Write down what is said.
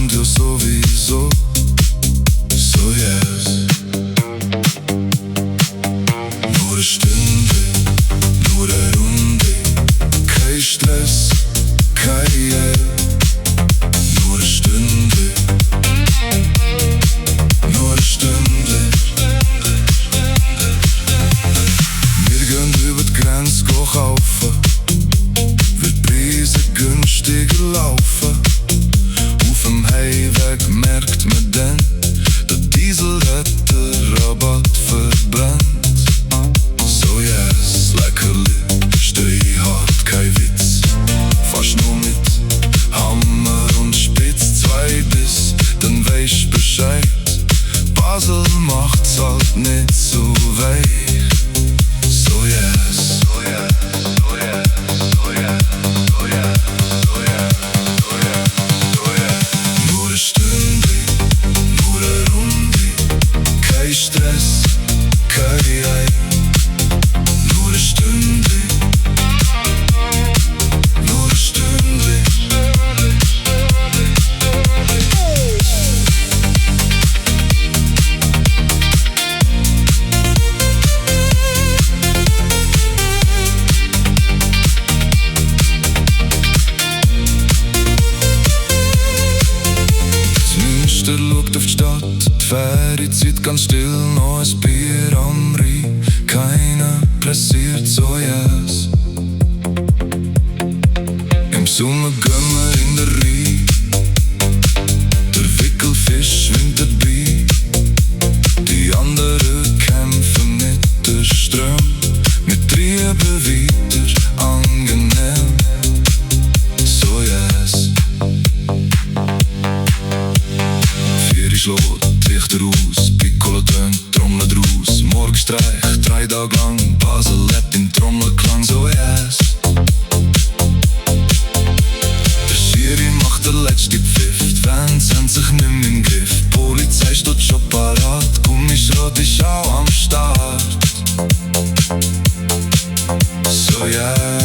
und ja sowieso. So yes. Nur eine Stunde, nur eine Runde, kein Stress, kein Geld. Nur eine Stunde, nur eine Stunde. Wir gehen über die Grenze kaufen, weil die Preise günstiger laufen. Auf dem Heimweg merkt man dann, der Diesel hat den Rabatt verbrennt. So yes, leckerli, steinhart, kein Witz. Fast nur mit Hammer und Spitz. 2 bis, dann weisst Bescheid. Basel macht's halt nicht so weich. So yes, oh yeah, oh yeah, oh yeah, oh yeah, oh yeah, oh yeah, oh yeah. Nur eine Stunde, nur eine Runde, kein Stress, kein Ei. Nur eine Stunde, nur eine Stunde. Der schaut auf die Stadt, die Ferienzeit ganz still, noch ein Bier am Rhein. Keiner pressiert, so yes. Im Sommer gehen wir in der Rhein, der Wickelfisch schwimmt dabei. Die anderen kämpfen mit der Ström, wir treiben weiter, angenehm. So yes. Schlägt, Lichter aus, Piccolo tönt, Trommel draus. Morgenstreich, 3 Tage lang, Basel lebt im Trommelklang, so yes. Der Schiri macht den letzten Pfiff, die Fans haben sich nicht mehr im Griff. Die Polizei steht schon parat, Gummischrott ist auch am Start. So yes.